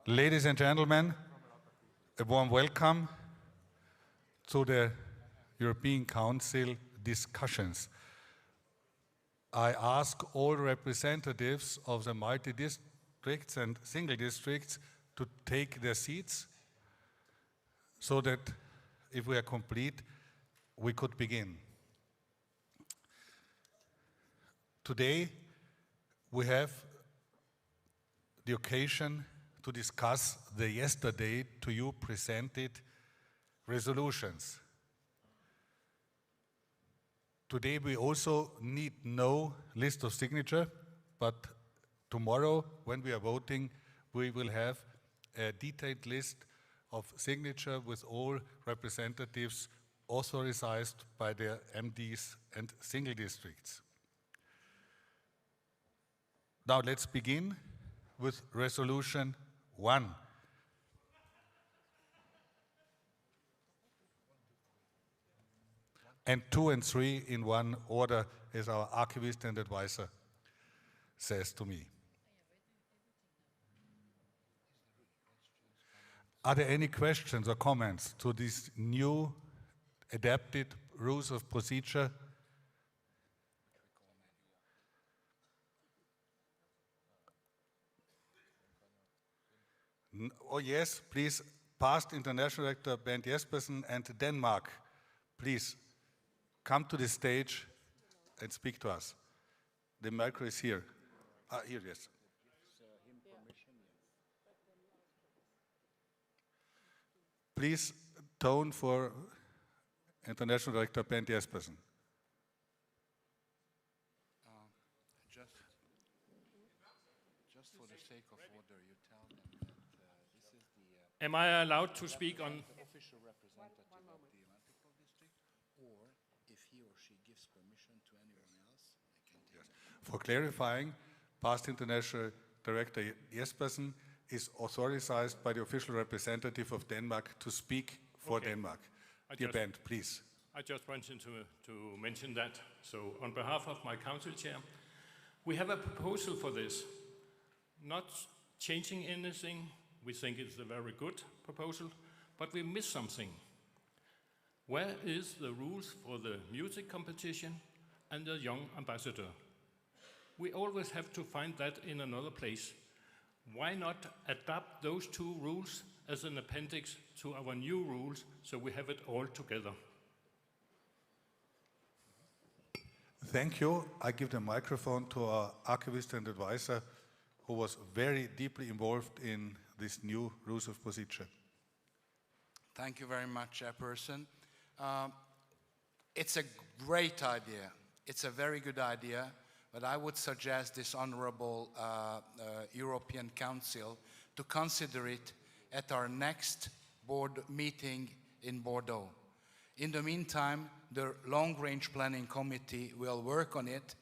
Ladies and gentlemen, a warm welcome to the European Council discussions. I ask all representatives of the multi-districts and single districts to take their seats so that if we are complete, we could begin. Today, we have the occasion to discuss the yesterday to you presented resolutions. Today we also need no list of signature, but tomorrow when we are voting, we will have a detailed list of signature with all representatives authorized by their MDs and single districts. Now let's begin with resolution 1. And 2 and 3 in one order, as our archivist and advisor says to me. Are there any questions or comments to these new adapted rules of procedure? Oh yes, please, past International Director Bernd Jespersen and Denmark, please come to the stage and speak to us. The micro is here. Here, yes. Please tone for International Director Bernd Jespersen. Just for the sake of order, you tell them that this is the... Am I allowed to speak on... official representative of the Electoral District, or if he or she gives permission to anyone else, I can take that. For clarifying, past International Director Jespersen is authorized by the official representative of Denmark to speak for Denmark. Dear Bernd, please. I just wanted to mention that. So on behalf of my council chair, we have a proposal for this. Not changing anything, we think it's a very good proposal, but we miss something. Where is the rules for the music competition and the young ambassador? We always have to find that in another place. Why not adapt those two rules as an appendix to our new rules so we have it all together? Thank you. I give the microphone to our archivist and advisor who was very deeply involved in this new rules of procedure. Thank you very much, Chairperson. It's a great idea. It's a very good idea, but I would suggest this honorable European Council to consider it at our next board meeting in Bordeaux. In the meantime, the long-range planning committee will work on it,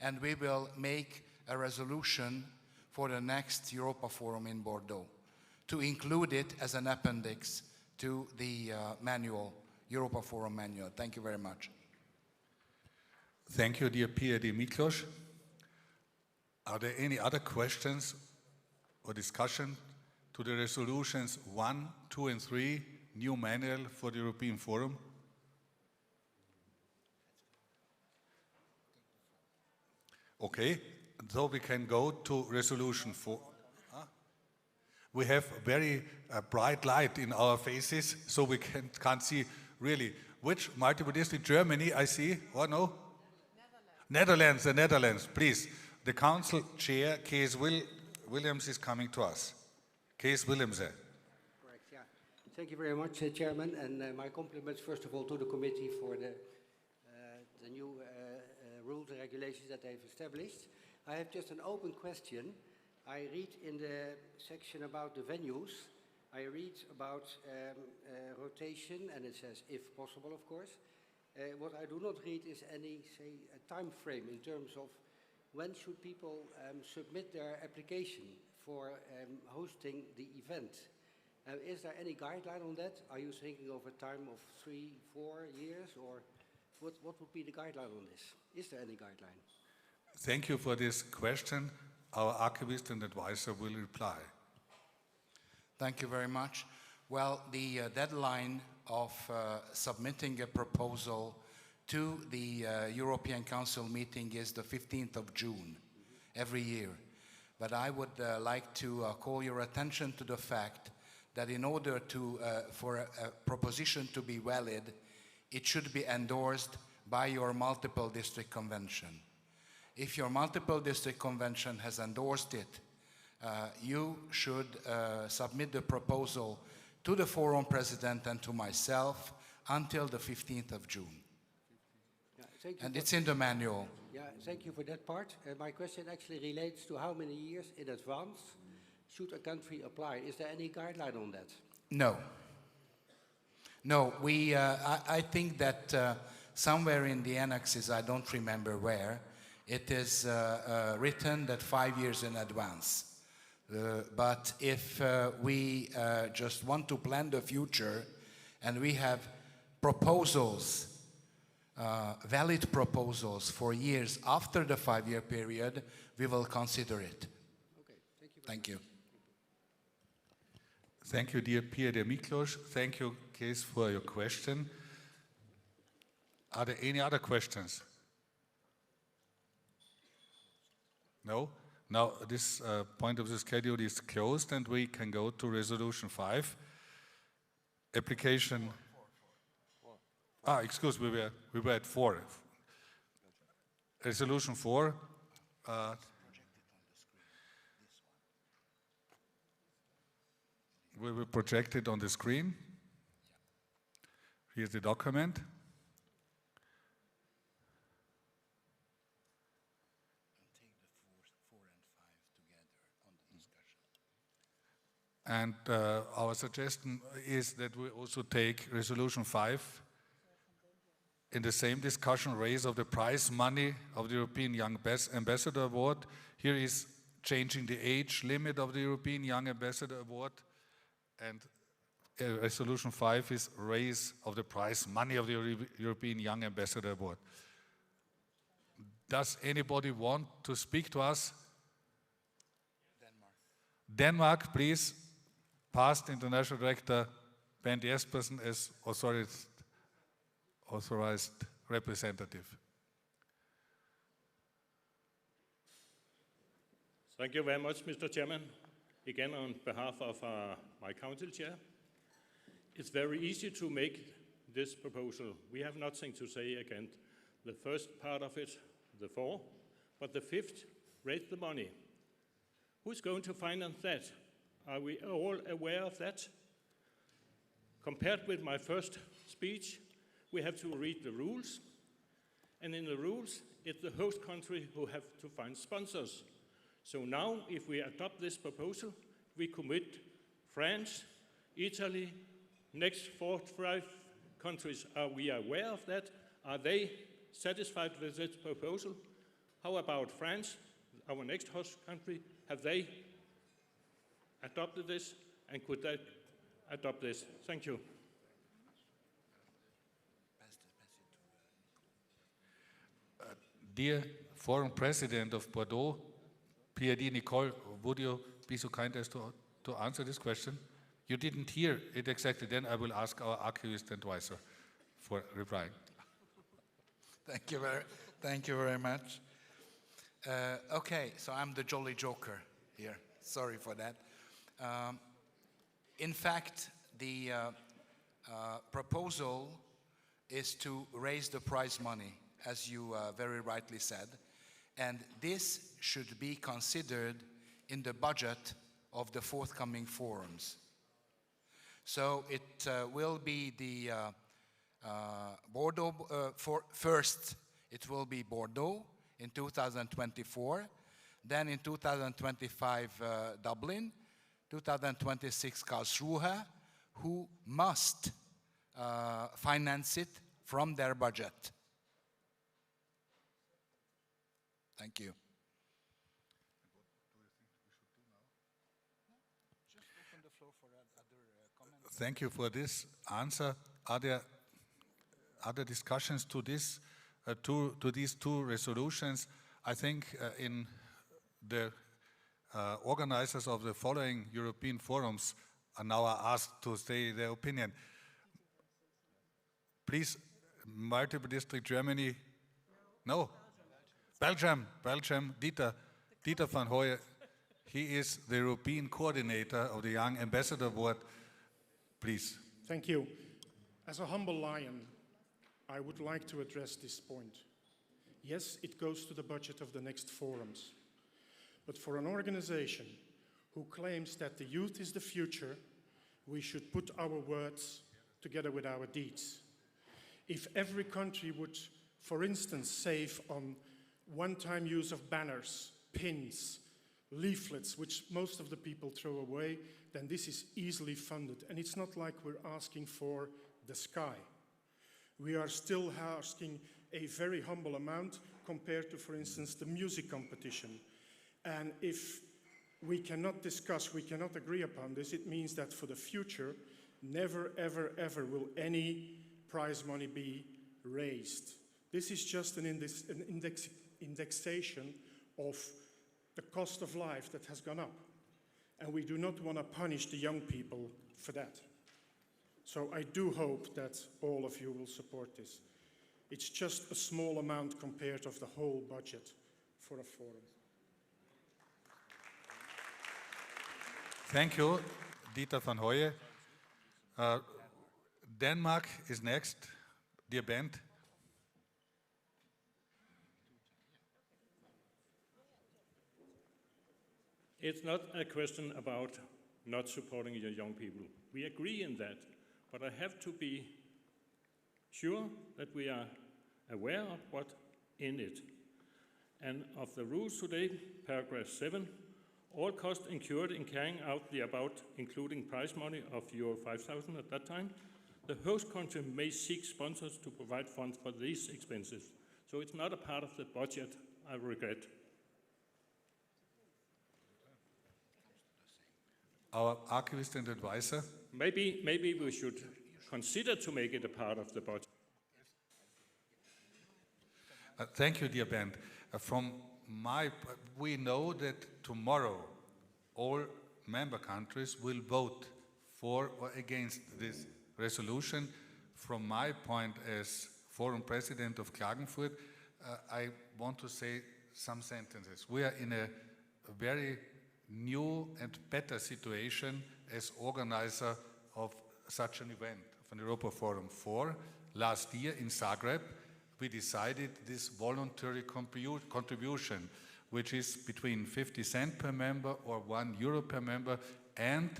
and we will make a resolution for the next Europa Forum in Bordeaux to include it as an appendix to the manual, Europa Forum manual. Thank you very much. Thank you, dear PID Miklos. Are there any other questions or discussion to the resolutions 1, 2 and 3, new manual for the European Forum? Okay, so we can go to resolution 4. We have very bright light in our faces, so we can't see really which multiple district. Germany, I see. Oh no? Netherlands, the Netherlands, please. The council chair, Kees Williams, is coming to us. Kees Williams. Correct, yeah. Thank you very much, Chairman, and my compliments, first of all, to the committee for the new rules and regulations that they've established. I have just an open question. I read in the section about the venues, I read about rotation, and it says if possible, of course. What I do not read is any, say, a time frame in terms of when should people submit their application for hosting the event. Is there any guideline on that? Are you thinking of a time of 3, 4 years, or what would be the guideline on this? Is there any guideline? Thank you for this question. Our archivist and advisor will reply. Thank you very much. Well, the deadline of submitting a proposal to the European Council meeting is the 15th of June every year. But I would like to call your attention to the fact that in order to, for a proposition to be valid, it should be endorsed by your multiple district convention. If your multiple district convention has endorsed it, you should submit the proposal to the forum president and to myself until the 15th of June. Yeah, thank you And for- it's in the manual. Yeah, thank you for that part. My question actually relates to how many years in advance should a country apply? Is there any guideline on that? No. No, I think that somewhere in the annexes, I don't remember where, it is written that 5 years in advance. But if we just want to plan the future and we have proposals, valid proposals for years after the 5-year period, we will consider it. Okay, thank you. Thank you. Thank you, dear PID Miklos. Thank you, Kees, for your question. Are there any other questions? No? Now, this point of the schedule is closed and we can go to resolution 5. Application. Excuse me, we were at 4. Resolution 4. We will project it on the screen. Here's the document. And our suggestion is that we also take resolution 5 in the same discussion, raise of the prize money of the European Young Ambassador Award. Here is changing the age limit of the European Young Ambassador Award, and resolution 5 is raise of the prize money of the European Young Ambassador Award. Does anybody want to speak to us? Denmark, please. Past International Director Ben Jespersen as authorized representative. Thank you very much, Mr. Chairman. Again, on behalf of my council chair, it's very easy to make this proposal. We have nothing to say against the first part of it, the 4, but the 5th, raise the money. Who's going to finance that? Are we all aware of that? Compared with my first speech, we have to read the rules. And in the rules, it's the host country who have to find sponsors. So now, if we adopt this proposal, we commit France, Italy, next 4 to 5 countries. Are we aware of that? Are they satisfied with this proposal? How about France, our next host country? Have they adopted this, and could they adopt this? Thank you. Dear Foreign President of Bordeaux, PID Nicole, would you be so kind as to answer this question? You didn't hear it exactly. Then I will ask our archivist advisor for replying. Thank you very much. Okay, so I'm the jolly joker here. Sorry for that. In fact, the proposal is to raise the prize money, as you very rightly said, and this should be considered in the budget of the forthcoming forums. So it will be the Bordeaux, first it will be Bordeaux in 2024, then in 2025 Dublin, 2026 Karlsruhe, who must finance it from their budget. Thank you. Just open the floor for other comments. Thank you for this answer. Are there other discussions to this, to these 2 resolutions? I think in the organizers of the following European forums are now asked to say their opinion. Please, multiple district Germany. No. Belgium, Dieter van Hooyen. He is the European coordinator of the Young Ambassador Board. Please. Thank you. As a humble lion, I would like to address this point. Yes, it goes to the budget of the next forums. But for an organization who claims that the youth is the future, we should put our words together with our deeds. If every country would, for instance, save on one-time use of banners, pins, leaflets, which most of the people throw away, then this is easily funded. And it's not like we're asking for the sky. We are still asking a very humble amount compared to, for instance, the music competition. And if we cannot discuss, we cannot agree upon this, it means that for the future, never, ever, ever will any prize money be raised. This is just an indexation of the cost of life that has gone up. And we do not want to punish the young people for that. So I do hope that all of you will support this. It's just a small amount compared to the whole budget for a forum. Thank you, Dieter van Hooyen. Denmark is next. Dear Bent. It's not a question about not supporting your young people. We agree in that, but I have to be sure that we are aware of what's in it. And of the rules today, paragraph 7, all costs incurred in carrying out the above, including prize money of euro 5,000 at that time, the host country may seek sponsors to provide funds for these expenses. So it's not a part of the budget, I regret. Our archivist and advisor. Maybe we should consider to make it a part of the budget. Thank you, dear Bent. We know that tomorrow all member countries will vote for or against this resolution. From my point as forum president of Klagenfurt, I want to say some sentences. We are in a very new and better situation as organizer of such an event, of an Europa Forum 4. Last year in Zagreb, we decided this voluntary contribution, which is between 50 cents per member or €1 per member, and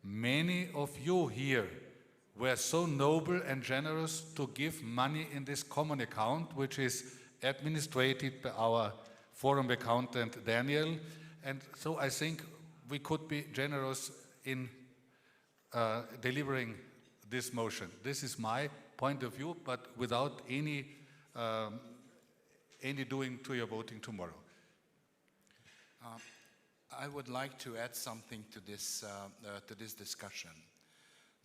many of you here were so noble and generous to give money in this common account, which is administrated by our forum accountant, Daniel. And so I think we could be generous in delivering this motion. This is my point of view, but without any doing to your voting tomorrow. I would like to add something to this discussion.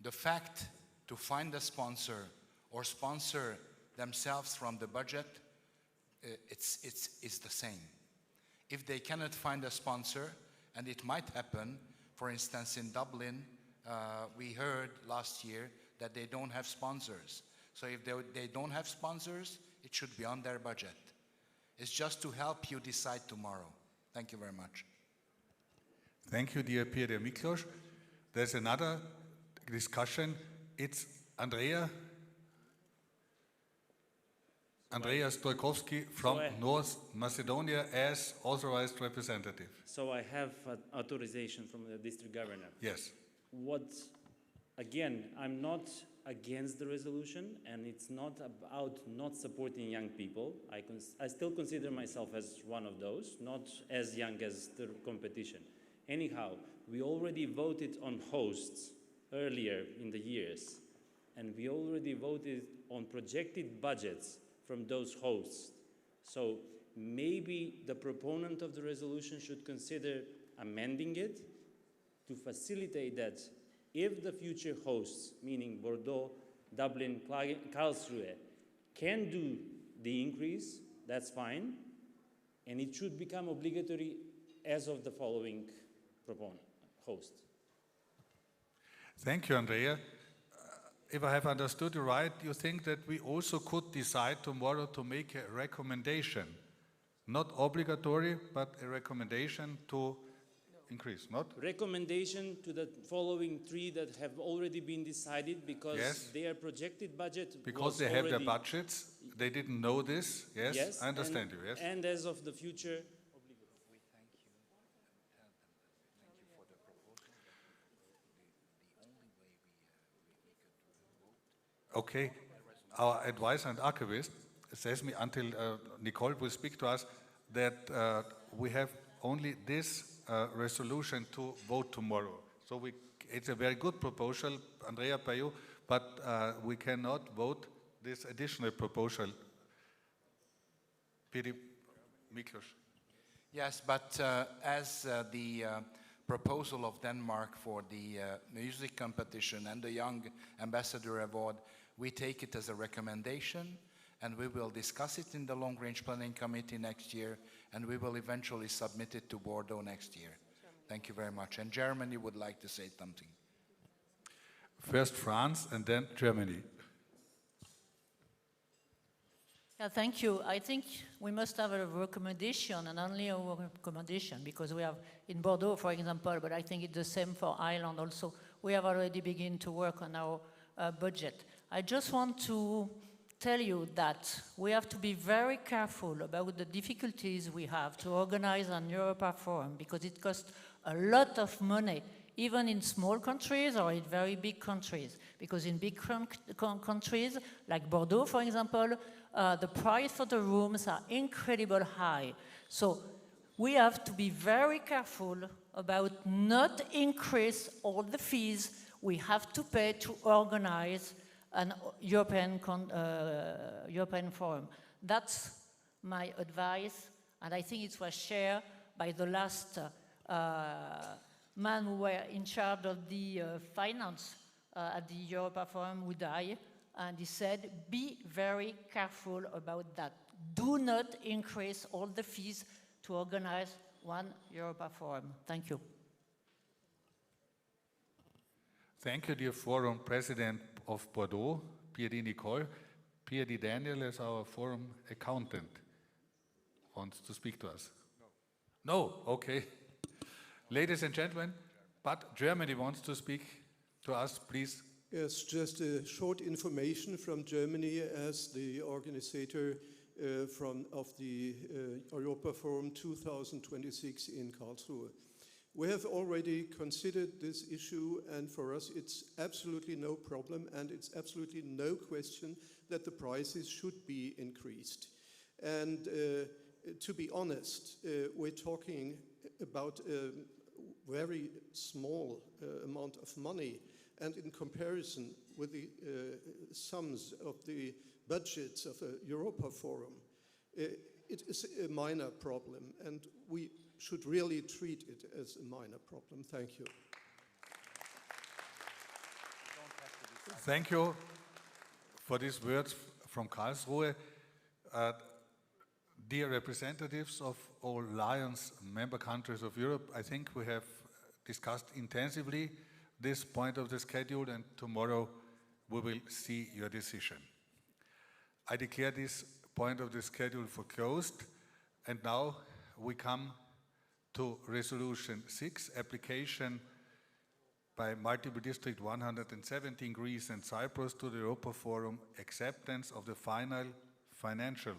The fact to find a sponsor or sponsor themselves from the budget, it's the same. If they cannot find a sponsor, and it might happen, for instance, in Dublin, we heard last year that they don't have sponsors. So if they don't have sponsors, it should be on their budget. It's just to help you decide tomorrow. Thank you very much. Thank you, dear Peter Miklos. There's another discussion. It's Andrea Stojkovski from North Macedonia as authorized representative. So I have authorization from the district governor. Yes. Again, I'm not against the resolution, and it's not about not supporting young people. I still consider myself as one of those, not as young as the competition. Anyhow, we already voted on hosts earlier in the years, and we already voted on projected budgets from those hosts. So maybe the proponent of the resolution should consider amending it to facilitate that if the future hosts, meaning Bordeaux, Dublin, Karlsruhe, can do the increase, that's fine, and it should become obligatory as of the following host. Thank you, Andrea. If I have understood you right, you think that we also could decide tomorrow to make a recommendation, not obligatory, but a recommendation to increase, not? Recommendation to the following three that have already been decided because Yes. their projected budget Because was they have their already- budgets, they didn't know this, yes? Yes, I understand you, yes? And as of the future, Okay, our advisor and archivist says me until Nicole will speak to us that we have only this resolution to vote tomorrow. So it's a very good proposal, Andrea, by you, but we cannot vote this additional proposal. PID Miklos. Yes, but as the proposal of Denmark for the music competition and the Young Ambassador Award, we take it as a recommendation, and we will discuss it in the Long Range Planning Committee next year, and we will eventually submit it to Bordeaux next year. Thank you very much. And Germany would like to say something. First France and then Germany. Yeah, thank you. I think we must have a recommendation and only a recommendation because we have in Bordeaux, for example, but I think it's the same for Ireland also. We have already begun to work on our budget. I just want to tell you that we have to be very careful about the difficulties we have to organize an Europa Forum because it costs a lot of money, even in small countries or in very big countries. Because in big countries, like Bordeaux, for example, the price for the rooms are incredibly high. So we have to be very careful about not increase all the fees we have to pay to organize an European Forum. That's my advice, and I think it was shared by the last man who were in charge of the finance at the Europa Forum, who died, and he said, be very careful about that. Do not increase all the fees to organize one Europa Forum. Thank you. Thank you, dear Forum President of Bordeaux, PID Nicole. PID Daniel is our Forum accountant. Wants to speak to us? No, okay. Ladies and gentlemen, but Germany wants to speak to us, please. Yes, just a short information from Germany as the organizer of the Europa Forum 2026 in Karlsruhe. We have already considered this issue, and for us it's absolutely no problem and it's absolutely no question that the prices should be increased. And to be honest, we're talking about a very small amount of money, and in comparison with the sums of the budgets of a Europa Forum, it is a minor problem, and we should really treat it as a minor problem. Thank you. Thank you for these words from Karlsruhe. Dear representatives of all Lions member countries of Europe, I think we have discussed intensively this point of the schedule, and tomorrow we will see your decision. I declare this point of the schedule for closed, and now we come to Resolution 6, application by Multiple District 117 Greece and Cyprus to the Europa Forum, acceptance of the final financial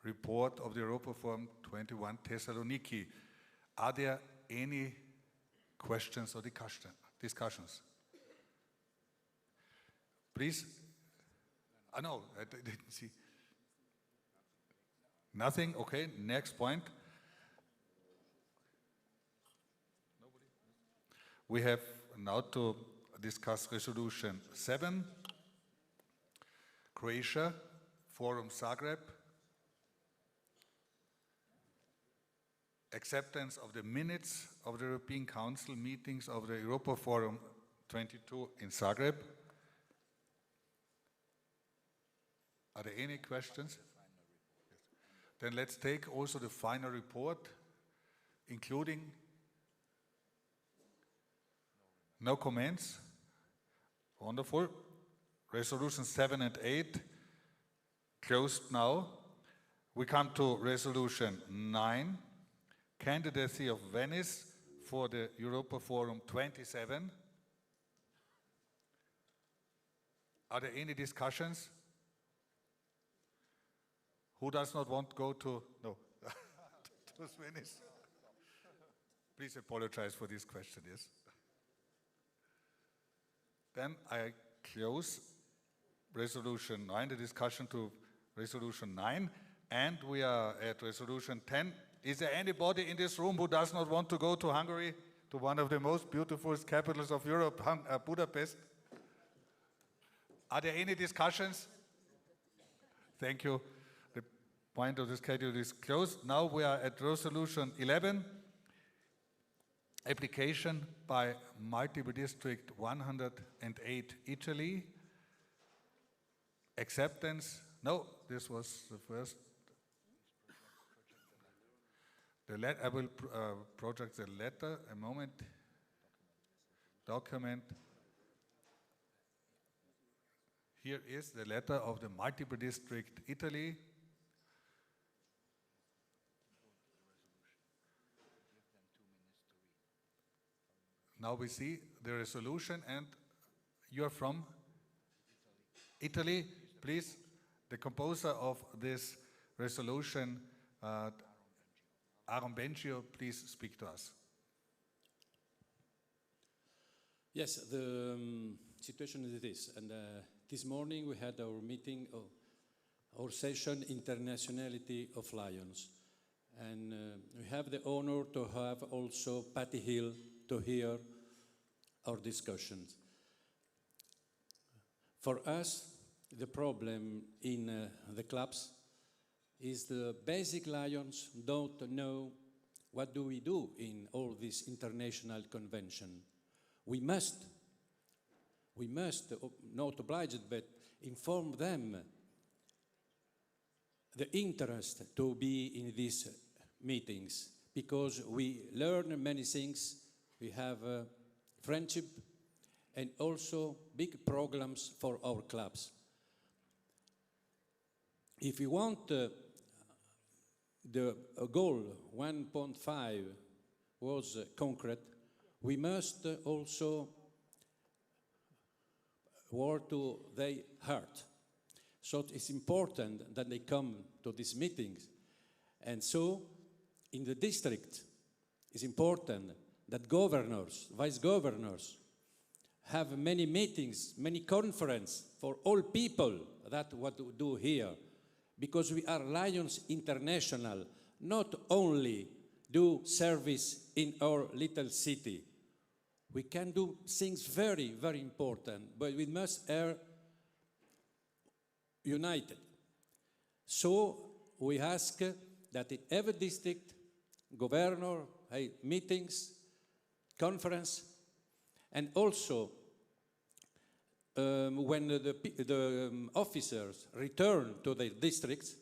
report of the Europa Forum 21 Thessaloniki. Are there any questions or discussions? Please. No, I didn't see. Nothing? Okay, next point. We have now to discuss Resolution 7, Croatia, Forum Zagreb, acceptance of the minutes of the European Council meetings of the Europa Forum 22 in Zagreb. Are there any questions? Then let's take also the final report, including no comments. Wonderful. Resolution 7 and 8 closed now. We come to resolution 9, candidacy of Venice for the Europa Forum 27. Are there any discussions? Who does not want to go to, no, to Venice? Please apologize for this question, yes. Then I close resolution 9, the discussion to resolution 9, and we are at resolution 10. Is there anybody in this room who does not want to go to Hungary, to one of the most beautiful capitals of Europe, Budapest? Are there any discussions? Thank you. The point of the schedule is closed. Now we are at resolution 11, application by multiple district 108 Italy. Acceptance, no, this was the first. I will project the letter, a moment. Document. Here is the letter of the multiple district Italy. Now we see the resolution, and you are from Italy. Please, the composer of this resolution, Aaron Benchio, please speak to us. Yes, the situation is this, and this morning we had our meeting, our session, Internationality of Lions, and we have the honor to have also Patty Hill to hear our discussions. For us, the problem in the clubs is the basic lions don't know what do we do in all this international convention. We must, not obliged, but inform them the interest to be in these meetings, because we learn many things, we have friendship, and also big programs for our clubs. If we want the goal 1.5 was concrete, we must also work to their heart. So it's important that they come to these meetings. And so in the district, it's important that governors, vice governors, have many meetings, many conferences for all people that what we do here. Because we are Lions International, not only do service in our little city. We can do things very, very important, but we must be united. So we ask that in every district, governor, meetings, conference, and also when the officers return to their districts,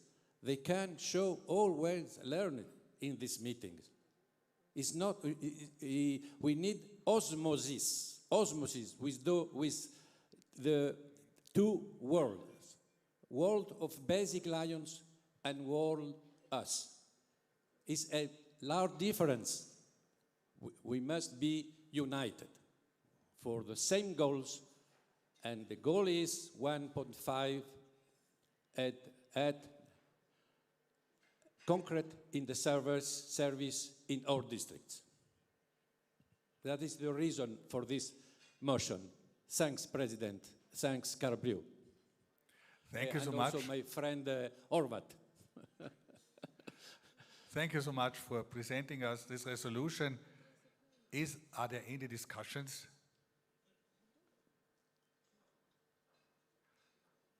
they can show always learned in these meetings. It's not, we need osmosis with the two worlds, world of basic lions and world us. It's a large difference. We must be united for the same goals, and the goal is 1.5 at concrete in the service in our districts. That is the reason for this motion. Thanks, President. Thanks, Carabrio. Thank you so much. And also my friend Orvat. Thank you so much for presenting us this resolution. Are there any discussions?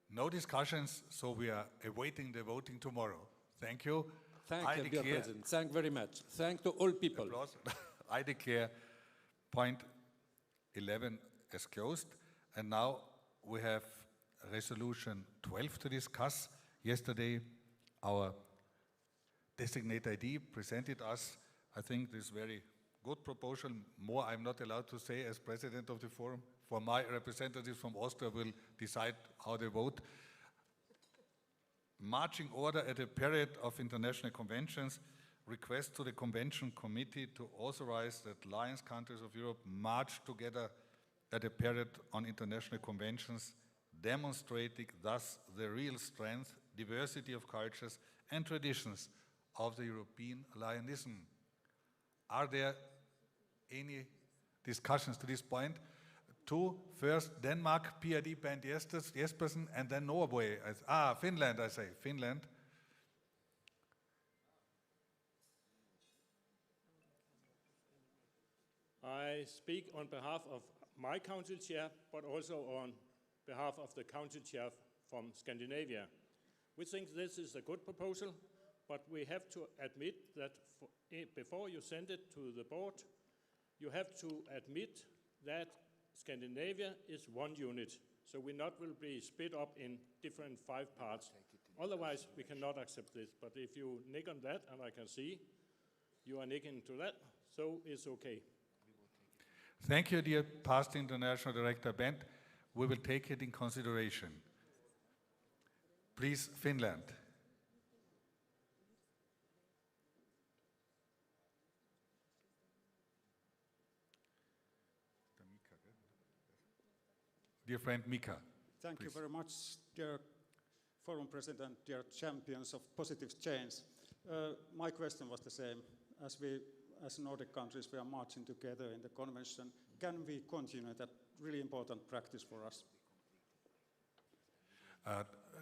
No discussions, so we are awaiting the voting tomorrow. Thank you. Thank you, dear President. Thank you very much. Thank to all people. Applause. I declare point 11 as closed. And now we have resolution 12 to discuss. Yesterday, our designate ID presented us, I think, this very good proposal. More I'm not allowed to say as president of the forum. for my representatives from Austria will decide how they vote. Marching order at a period of international conventions, request to the Convention Committee to authorize that alliance countries of Europe march together at a period on international conventions, demonstrating thus the real strength, diversity of cultures and traditions of the European allianceism. Are there any discussions to this point? First Denmark, PID band Jespersen, and then Norway. Finland, I say, Finland. I speak on behalf of my council chair, but also on behalf of the council chair from Scandinavia. We think this is a good proposal, but we have to admit that before you send it to the board, you have to admit that Scandinavia is one unit, so we not will be split up in different 5 parts. Otherwise, we cannot accept this. But if you nick on that, and I can see you are nicking to that, so it's okay. Thank you, dear past International Director Bent. We will take it in consideration. Please, Finland. Dear friend Mika. Thank you very much, dear Forum President, dear champions of positive change. My question was the same. As Nordic countries, we are marching together in the convention. Can we continue that really important practice for us?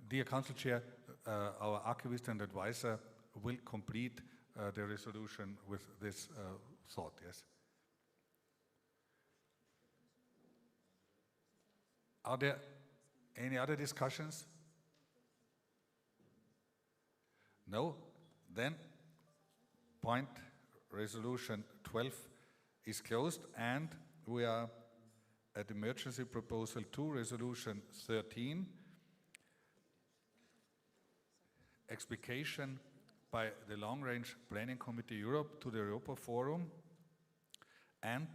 Dear Council Chair, our archivist and advisor will complete the resolution with this thought, yes. Are there any other discussions? No? Then point resolution 12 is closed, and we are at emergency proposal 2, resolution 13. Explication by the Long Range Planning Committee Europe to the Europa Forum, and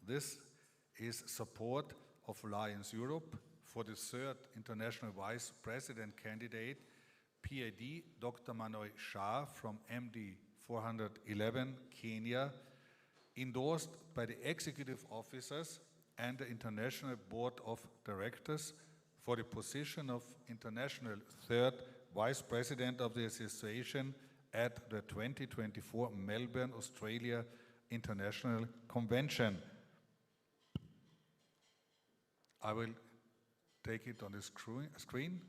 this is support of Alliance Europe for the 3rd International Vice President candidate, PID Dr. Manoj Shah from MD 411, Kenya, endorsed by the executive officers and the International Board of Directors for the position of International 3rd Vice President of the Association at the 2024 Melbourne, Australia International Convention. I will take it on the screen.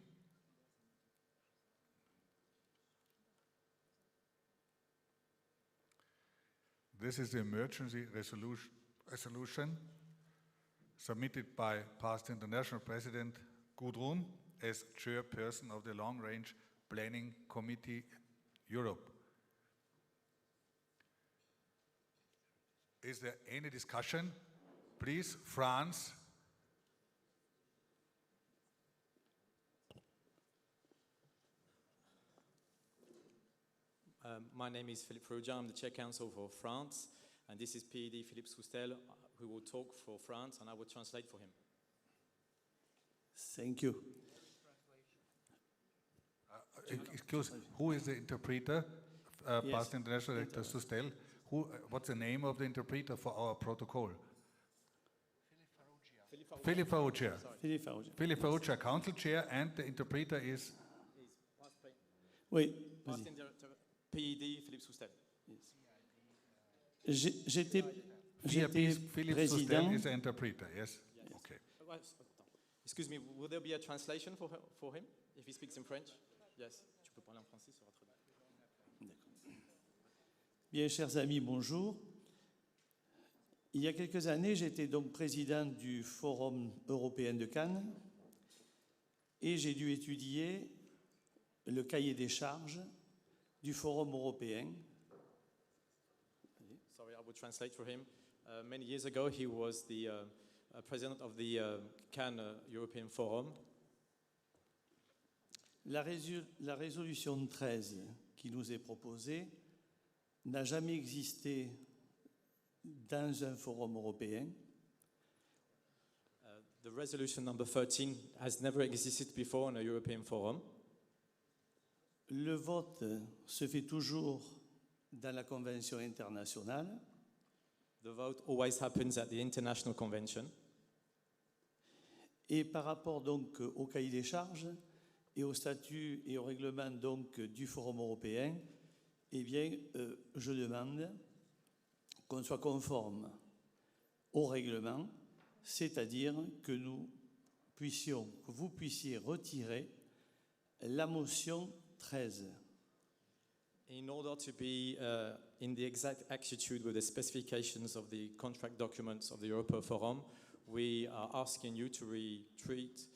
This is the emergency resolution submitted by past International President Gudrun as Chairperson of the Long Range Planning Committee Europe. Is there any discussion? Please, France. My name is Philippe Ferrugia. I'm the Chair Council for France, and this is PID Philippe Soustel, who will talk for France, and I will translate for him. Thank you. Excuse, who is the interpreter? Yes. Past International Director Soustel. What's the name of the interpreter for our protocol? Philippe Ferrugia. Philippe Ferrugia, Council Chair, and the interpreter is? Oui. Past Director PID Philippe Soustel. J'étais Philippe président. Soustel is the interpreter, yes? Okay. Excuse me, will there be a translation for him if he speaks in French? Yes. Tu peux parler en français, ça sera très bien. Bien, chers amis, bonjour. Il y a quelques années, j'étais donc président du Forum européen de Cannes et j'ai dû étudier le cahier des charges du Forum européen. Sorry, I will translate for him. Many years ago, he was the president of the Cannes European Forum. La résolution 13 qui nous est proposée n'a jamais existé dans un forum européen. The resolution number 13 has never existed before on a European forum. Le vote se fait toujours dans la convention internationale. The vote always happens at the international convention. Et par rapport donc au cahier des charges et au statut et au règlement donc du Forum européen, eh bien, je demande qu'on soit conforme au règlement, c'est-à-dire que vous puissiez retirer la motion 13. In order to be in the exact attitude with the specifications of the contract documents of the Europa Forum, we are asking you to retreat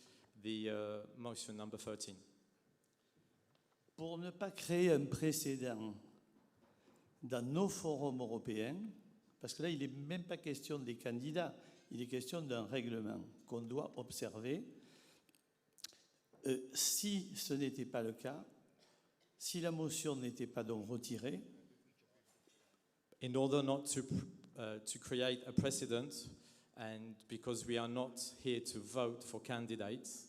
the motion number 13. Pour ne pas créer un précédent dans nos forums européens, parce que là, il n'est même pas question des candidats, il est question d'un règlement qu'on doit observer. Si ce n'était pas le cas, si la motion n'était pas donc retirée, in order not to create a precedent, and because we are not here to vote for candidates,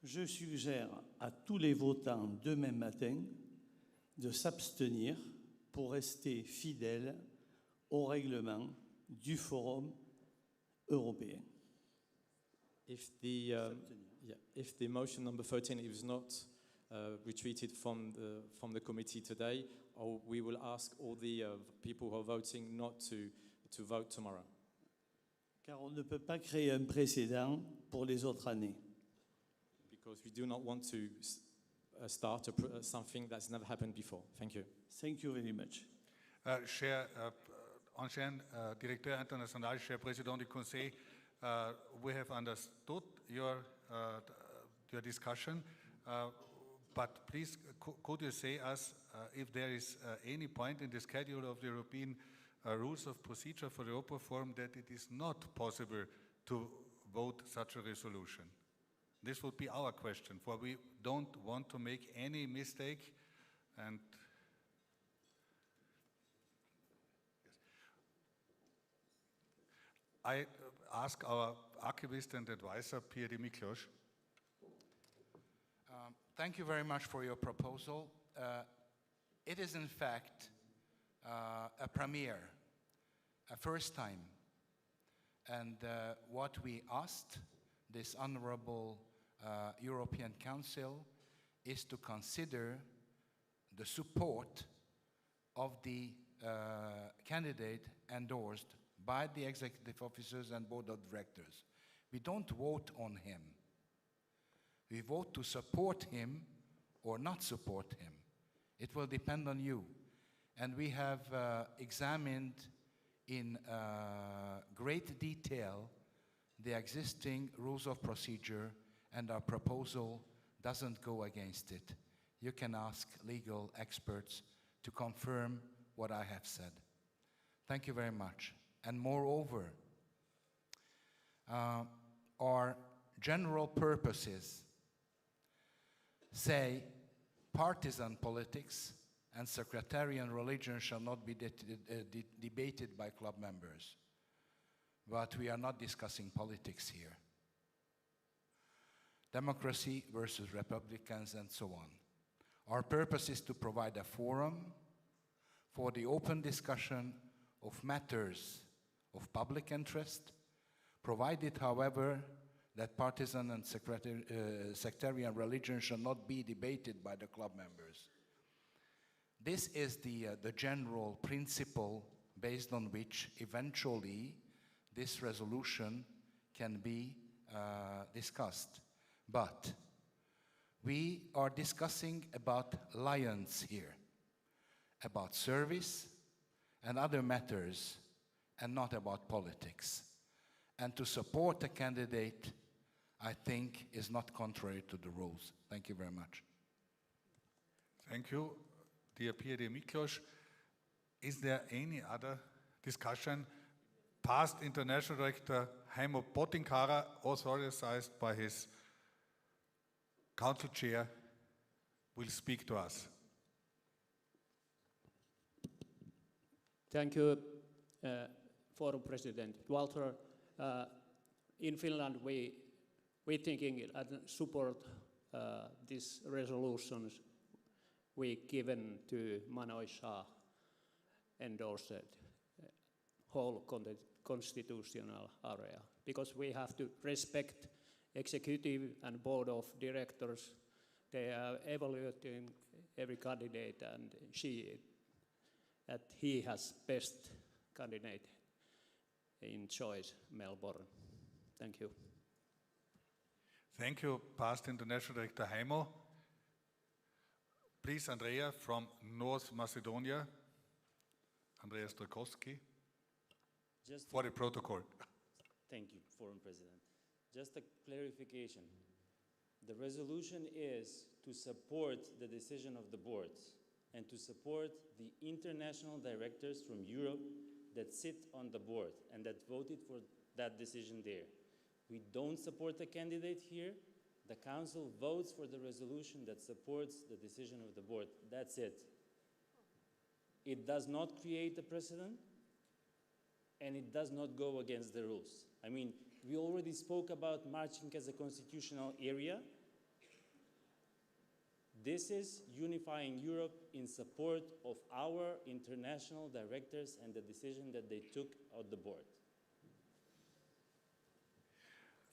je suggère à tous les votants demain matin de s'abstenir pour rester fidèles au règlement du Forum européen. If the motion number 13 is not retreated from the committee today, we will ask all the people who are voting not to vote tomorrow. Car on ne peut pas créer un précédent pour les autres années. Because we do not want to start something that's never happened before. Thank you. Thank you very much. Ancien Directeur International, Cher Président du Conseil, we have understood your discussion, but please could you say us if there is any point in the schedule of the European rules of procedure for the Europa Forum that it is not possible to vote such a resolution? This would be our question, for we don't want to make any mistake. And I ask our archivist and advisor, PID Miklos. Thank you very much for your proposal. It is in fact a premiere, a first time. And what we asked this honorable European Council is to consider the support of the candidate endorsed by the executive officers and board of directors. We don't vote on him. We vote to support him or not support him. It will depend on you. And we have examined in great detail the existing rules of procedure, and our proposal doesn't go against it. You can ask legal experts to confirm what I have said. Thank you very much. And moreover, our general purposes say partisan politics and sectarian religion shall not be debated by club members. But we are not discussing politics here. Democracy versus Republicans and so on. Our purpose is to provide a forum for the open discussion of matters of public interest, provided, however, that partisan and sectarian religion shall not be debated by the club members. This is the general principle based on which eventually this resolution can be discussed. But we are discussing about lions here, about service and other matters, and not about politics. And to support a candidate, I think, is not contrary to the rules. Thank you very much. Thank you, dear PID Miklos. Is there any other discussion? Past International Director Heimo Botinkara, authorized by his Council Chair, will speak to us. Thank you, Forum President Walter. in Finland, we thinking and support these resolutions we given to Manoj Shah endorsed whole constitutional area, because we have to respect executive and board of directors. They are evaluating every candidate, and he has best candidate in choice, Melbourne. Thank you. Thank you, past International Director Heimo. Please, Andrea from North Macedonia. Andrea Strakowski. For the protocol. Thank you, Foreign President. Just a clarification. The resolution is to support the decision of the boards and to support the international directors from Europe that sit on the board and that voted for that decision there. We don't support the candidate here. The Council votes for the resolution that supports the decision of the board. That's it. It does not create a precedent, and it does not go against the rules. I mean, we already spoke about marching as a constitutional area. This is unifying Europe in support of our international directors and the decision that they took at the board.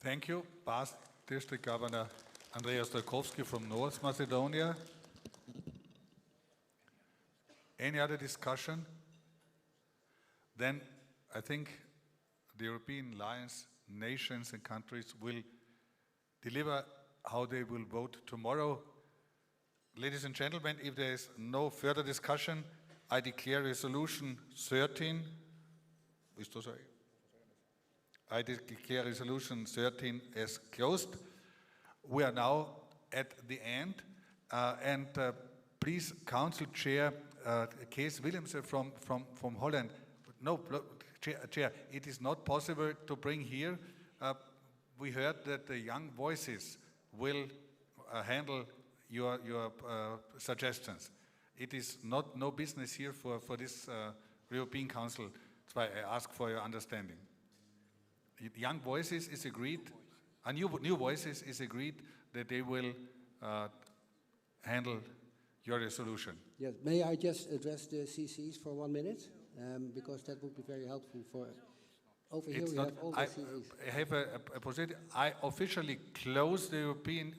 Thank you, past District Governor Andreas Strakowski from North Macedonia. Any other discussion? Then I think the European alliance, nations and countries will deliver how they will vote tomorrow. Ladies and gentlemen, if there is no further discussion, I declare resolution 13. I declare resolution 13 as closed. We are now at the end, and please, Council Chair Kees Willemsen from Holland. No, Chair, it is not possible to bring here. We heard that the young voices will handle your suggestions. It is no business here for this European Council. That's why I ask for your understanding. Young Voices is agreed, New Voices is agreed that they will handle your resolution. Yes, may I just address the CCs for 1 minute? Because that would be very helpful for... Over here we have all the CCs. I have a position. I officially close the European...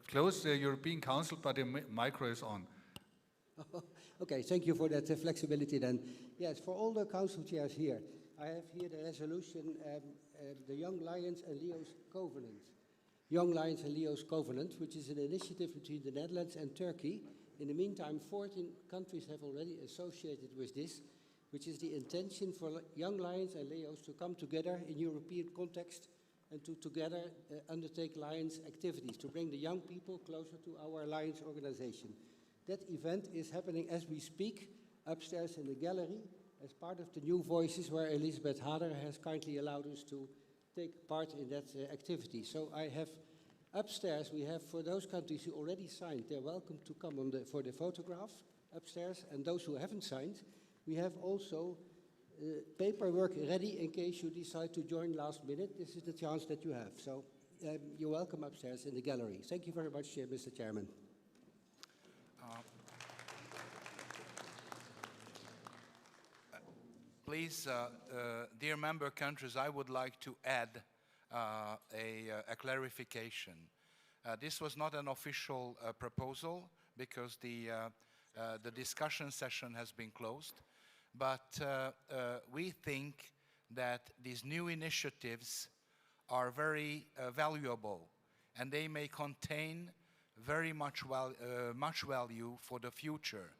close the European Council, but the micro is on. Okay, thank you for that flexibility then. Yes, for all the council chairs here, I have here the resolution, the Young Lions and Leo's Covenant. Young Lions and Leo's Covenant, which is an initiative between the Netherlands and Turkey. In the meantime, 14 countries have already associated with this, which is the intention for Young Lions and Leos to come together in European context and to together undertake Lions activities, to bring the young people closer to our Lions organization. That event is happening as we speak, upstairs in the gallery, as part of the New Voices, where Elisabeth Hader has kindly allowed us to take part in that activity. So I have upstairs, we have for those countries who already signed, they're welcome to come on for the photograph upstairs, and those who haven't signed, we have also paperwork ready in case you decide to join last minute. This is the chance that you have. So you're welcome upstairs in the gallery. Thank you very much, Mr. Chairman. Please, dear member countries, I would like to add a clarification. This was not an official proposal because the discussion session has been closed, but we think that these new initiatives are very valuable, and they may contain very much value for the future.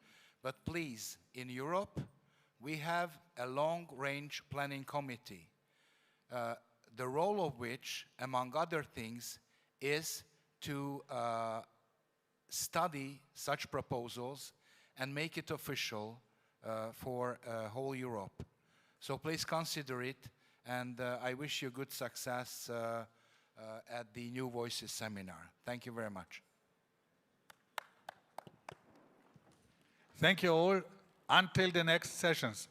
But please, in Europe, we have a long-range planning committee, the role of which, among other things, is to study such proposals and make it official for whole Europe. So please consider it, and I wish you good success at the New Voices seminar. Thank you very much. Thank you all. Until the next sessions.